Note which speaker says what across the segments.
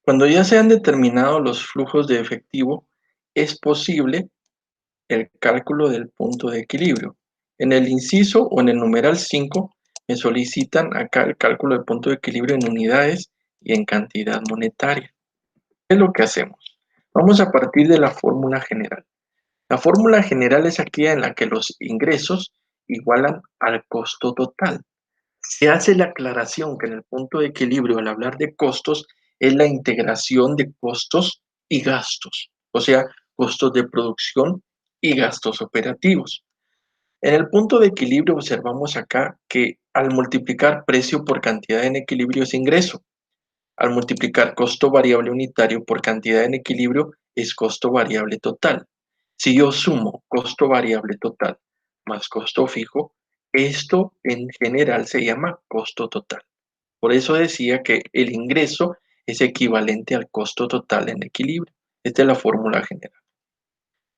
Speaker 1: Cuando ya se han determinado los flujos de efectivo, es posible el cálculo del punto de equilibrio. En el inciso o en el numeral 5 me solicitan acá el cálculo del punto de equilibrio en unidades y en cantidad monetaria. ¿Qué es lo que hacemos? Vamos a partir de la fórmula general. La fórmula general es aquella en la que los ingresos igualan al costo total. Se hace la aclaración que en el punto de equilibrio, al hablar de costos, es la integración de costos y gastos, o sea, costos de producción y gastos operativos. En el punto de equilibrio observamos acá que al multiplicar precio por cantidad en equilibrio es ingreso. Al multiplicar costo variable unitario por cantidad en equilibrio es costo variable total. Si yo sumo costo variable total más costo fijo, esto en general se llama costo total. Por eso decía que el ingreso es equivalente al costo total en equilibrio. Esta es la fórmula general.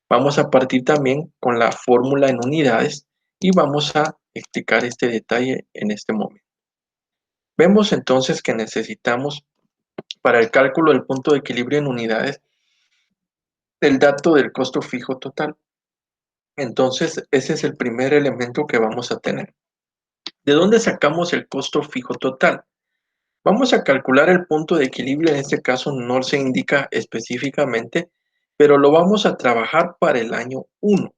Speaker 1: Vamos a partir también con la fórmula en unidades y vamos a explicar este detalle en este momento. Vemos entonces que necesitamos para el cálculo del punto de equilibrio en unidades el dato del costo fijo total. Entonces, ese es el primer elemento que vamos a tener. ¿De dónde sacamos el costo fijo total? Vamos a calcular el punto de equilibrio, en este caso no se indica específicamente, pero lo vamos a trabajar para el año 1.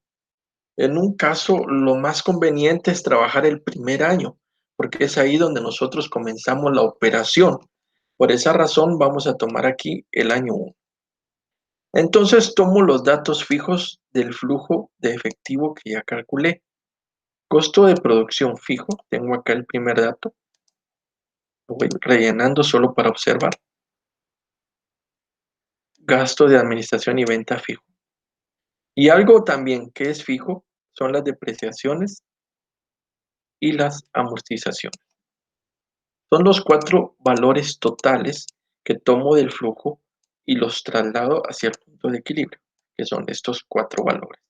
Speaker 1: En un caso, lo más conveniente es trabajar el primer año, porque es ahí donde nosotros comenzamos la operación. Por esa razón, vamos a tomar aquí el año 1. Entonces tomo los datos fijos del flujo de efectivo que ya calculé. Costo de producción fijo, tengo acá el primer dato, lo voy rellenando solo para observar. Gasto de administración y venta fijo. Y algo también que es fijo son las depreciaciones y las amortizaciones. Son los 4 valores totales que tomo del flujo y los traslado hacia el punto de equilibrio, que son estos 4 valores.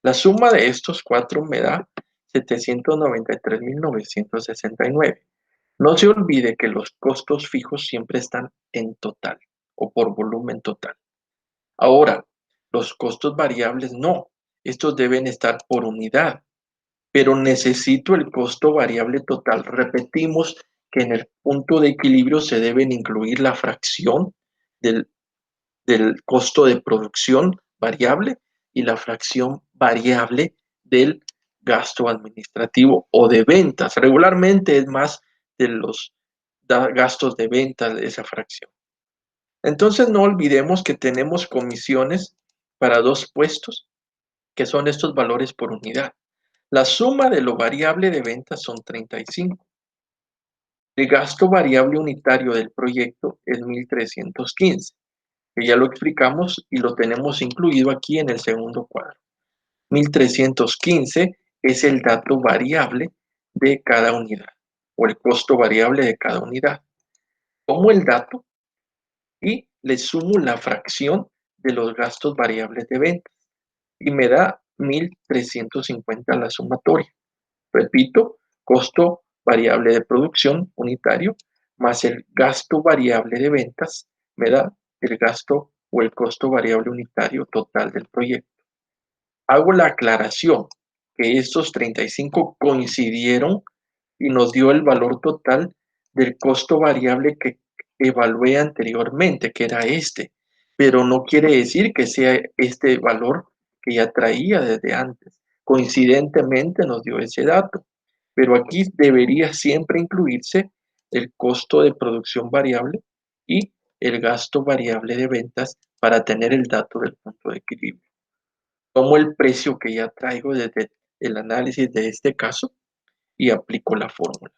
Speaker 1: La suma de estos 4 me da 793.969. No se olvide que los costos fijos siempre están en total o por volumen total. Ahora, los costos variables no. Estos deben estar por unidad, pero necesito el costo variable total. Repetimos que en el punto de equilibrio se deben incluir la fracción del, del costo de producción variable y la fracción variable del gasto administrativo o de ventas. Regularmente es más de los gastos de ventas de esa fracción. Entonces no olvidemos que tenemos comisiones para 2 puestos, que son estos valores por unidad. La suma de lo variable de ventas son 35. El gasto variable unitario del proyecto es 1.315, que ya lo explicamos y lo tenemos incluido aquí en el segundo cuadro. 1.315 es el dato variable de cada unidad o el costo variable de cada unidad. Tomo el dato y le sumo la fracción de los gastos variables de ventas y me da 1.350 la sumatoria. Repito, costo variable de producción unitario más el gasto variable de ventas me da el gasto o el costo variable unitario total del proyecto. Hago la aclaración que estos 35 coincidieron y nos dio el valor total del costo variable que evalué anteriormente, que era este, pero no quiere decir que sea este valor que ya traía desde antes. Coincidentemente nos dio ese dato, pero aquí debería siempre incluirse el costo de producción variable y el gasto variable de ventas para tener el dato del punto de equilibrio. Tomo el precio que ya traigo desde el análisis de este caso y aplico la fórmula.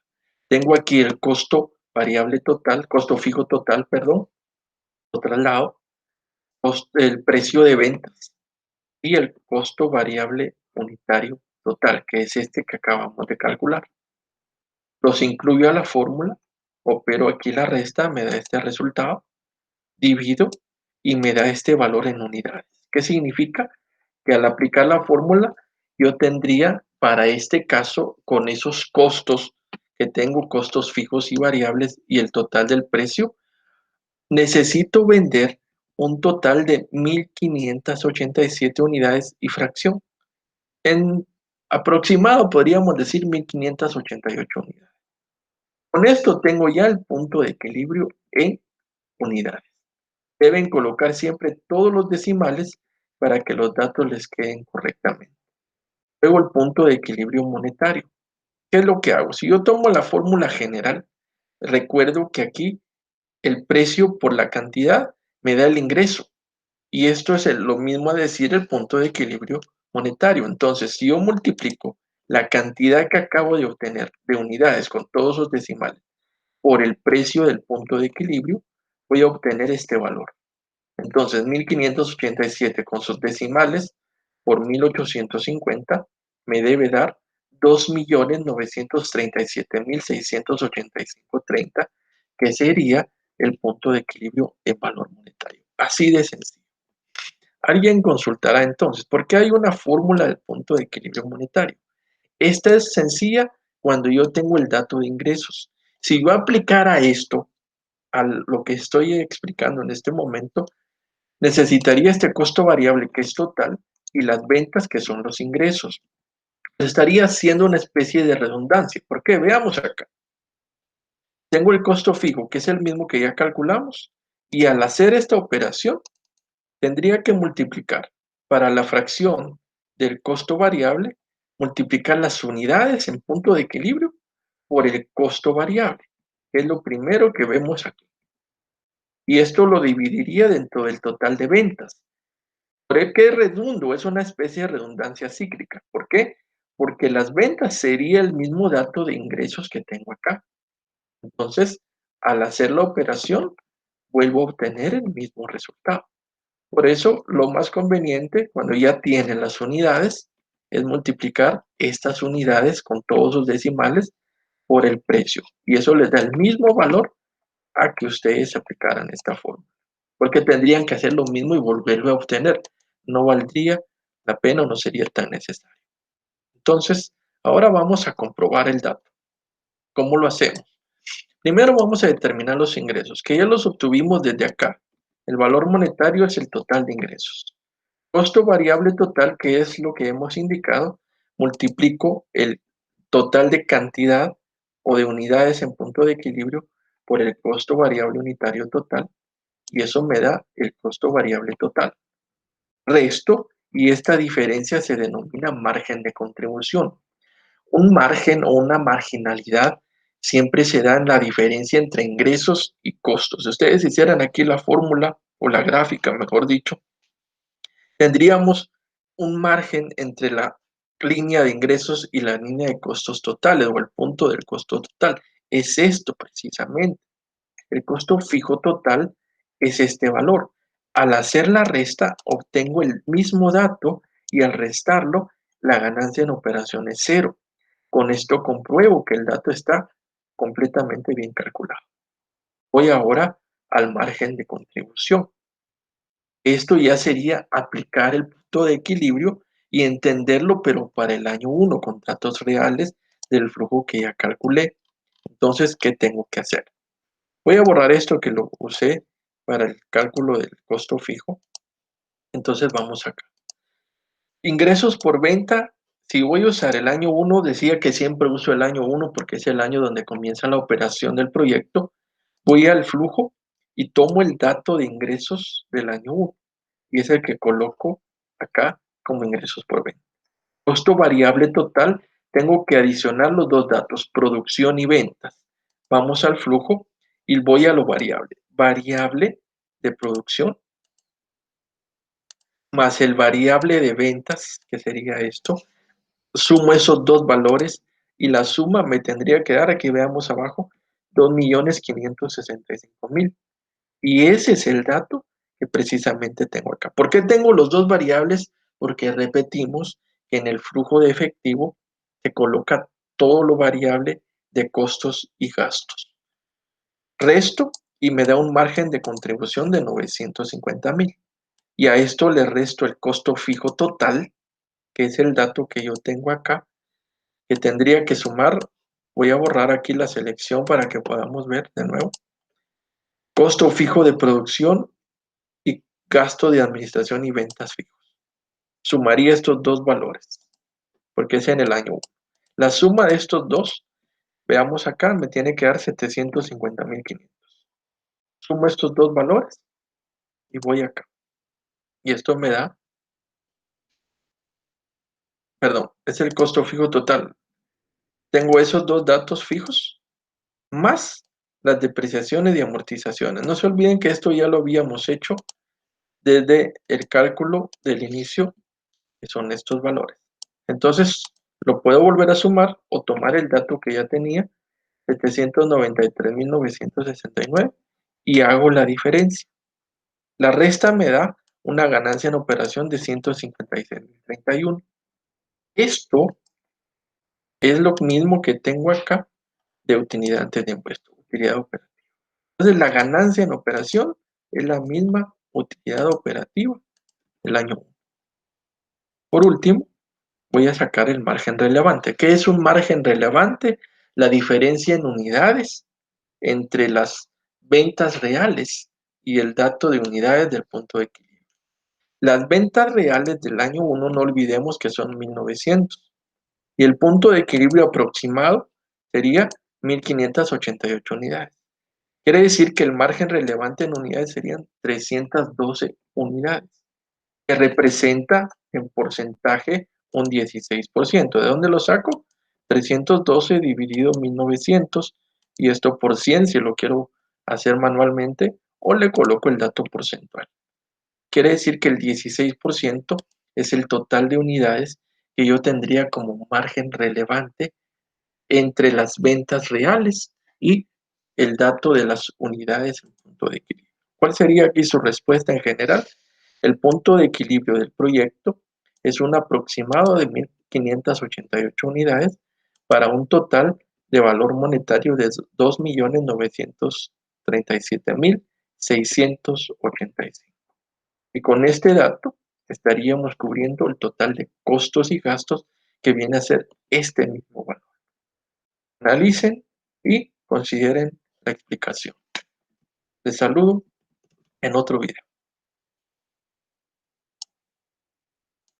Speaker 1: Tengo aquí el costo variable total, costo fijo total, perdón, lo traslado, el precio de ventas y el costo variable unitario total, que es este que acabamos de calcular. Los incluyo a la fórmula, opero aquí la resta, me da este resultado, divido y me da este valor en unidades. ¿Qué significa? Que al aplicar la fórmula yo tendría para este caso con esos costos que tengo, costos fijos y variables y el total del precio, necesito vender un total de 1.587 unidades y fracción. En aproximado podríamos decir 1.588 unidades. Con esto tengo ya el punto de equilibrio en unidades. Deben colocar siempre todos los decimales para que los datos les queden correctamente. Luego el punto de equilibrio monetario. ¿Qué es lo que hago? Si yo tomo la fórmula general, recuerdo que aquí el precio por la cantidad me da el ingreso. Y esto es lo mismo a decir el punto de equilibrio monetario. Entonces, si yo multiplico la cantidad que acabo de obtener de unidades con todos sus decimales por el precio del punto de equilibrio, voy a obtener este valor. Entonces, 1.587 con sus decimales por 1.850 me debe dar 2.937.685.30, que sería el punto de equilibrio en valor monetario. Así de sencillo. Alguien consultará entonces, ¿por qué hay una fórmula del punto de equilibrio monetario? Esta es sencilla cuando yo tengo el dato de ingresos. Si yo aplicara esto a lo que estoy explicando en este momento, necesitaría este costo variable que es total y las ventas que son los ingresos. Estaría haciendo una especie de redundancia. ¿Por qué? Veamos acá. Tengo el costo fijo, que es el mismo que ya calculamos, y al hacer esta operación, tendría que multiplicar para la fracción del costo variable, multiplicar las unidades en punto de equilibrio por el costo variable, que es lo primero que vemos aquí. Y esto lo dividiría dentro del total de ventas. ¿Por qué redundo? Es una especie de redundancia cíclica. ¿Por qué? Porque las ventas sería el mismo dato de ingresos que tengo acá. Entonces, al hacer la operación, vuelvo a obtener el mismo resultado. Por eso, lo más conveniente cuando ya tienen las unidades es multiplicar estas unidades con todos sus decimales por el precio. Y eso les da el mismo valor a que ustedes aplicaran esta forma. Porque tendrían que hacer lo mismo y volverlo a obtener. No valdría la pena o no sería tan necesario. Entonces, ahora vamos a comprobar el dato. ¿Cómo lo hacemos? Primero vamos a determinar los ingresos, que ya los obtuvimos desde acá. El valor monetario es el total de ingresos. Costo variable total, que es lo que hemos indicado, multiplico el total de cantidad o de unidades en punto de equilibrio por el costo variable unitario total y eso me da el costo variable total. Resto y esta diferencia se denomina margen de contribución. Un margen o una marginalidad siempre se da en la diferencia entre ingresos y costos. Si ustedes hicieran aquí la fórmula o la gráfica, mejor dicho, tendríamos un margen entre la línea de ingresos y la línea de costos totales o el punto del costo total. Es esto precisamente. El costo fijo total es este valor. Al hacer la resta, obtengo el mismo dato y al restarlo, la ganancia en operación es cero. Con esto compruebo que el dato está completamente bien calculado. Voy ahora al margen de contribución. Esto ya sería aplicar el punto de equilibrio y entenderlo, pero para el año 1, con datos reales del flujo que ya calculé. Entonces, ¿qué tengo que hacer? Voy a borrar esto que lo usé para el cálculo del costo fijo. Entonces, vamos acá. Ingresos por venta. Si voy a usar el año 1, decía que siempre uso el año 1 porque es el año donde comienza la operación del proyecto. Voy al flujo y tomo el dato de ingresos del año 1 y es el que coloco acá como ingresos por venta. Costo variable total, tengo que adicionar los dos datos, producción y ventas. Vamos al flujo y voy a lo variable. Variable de producción más el variable de ventas, que sería esto. Sumo esos dos valores y la suma me tendría que dar, aquí veamos abajo, 2.565.000. Y ese es el dato que precisamente tengo acá. ¿Por qué tengo los dos variables? Porque repetimos que en el flujo de efectivo se coloca todo lo variable de costos y gastos. Resto y me da un margen de contribución de 950.000. Y a esto le resto el costo fijo total, que es el dato que yo tengo acá, que tendría que sumar. Voy a borrar aquí la selección para que podamos ver de nuevo. costo fijo de producción y gasto de administración y ventas fijos. Sumaría estos dos valores, porque es en el año 1. La suma de estos dos, veamos acá, me tiene que dar 750.500. Sumo estos dos valores y voy acá. Y esto me da, perdón, es el costo fijo total. Tengo esos dos datos fijos más las depreciaciones y amortizaciones. No se olviden que esto ya lo habíamos hecho desde el cálculo del inicio, que son estos valores. Entonces, lo puedo volver a sumar o tomar el dato que ya tenía, 793.969, y hago la diferencia. La resta me da una ganancia en operación de 156.031. Esto es lo mismo que tengo acá de utilidad antes de impuesto, utilidad operativa. Entonces, la ganancia en operación es la misma utilidad operativa del año 1. Por último, voy a sacar el margen relevante. ¿Qué es un margen relevante? La diferencia en unidades entre las ventas reales y el dato de unidades del punto de equilibrio. Las ventas reales del año 1 no olvidemos que son 1900 y el punto de equilibrio aproximado sería 1588 unidades. Quiere decir que el margen relevante en unidades serían 312 unidades, que representa en porcentaje un 16%. ¿De dónde lo saco? 312 dividido 1900 y esto por 100 si lo quiero hacer manualmente o le coloco el dato porcentual. Quiere decir que el 16% es el total de unidades que yo tendría como margen relevante entre las ventas reales y el dato de las unidades en punto de equilibrio. ¿Cuál sería aquí su respuesta en general? El punto de equilibrio del proyecto es un aproximado de 1588 unidades para un total de valor monetario de 2.937.685. Y con este dato estaríamos cubriendo el total de costos y gastos que viene a ser este mismo valor. Analicen y consideren la explicación. Les saludo en otro video.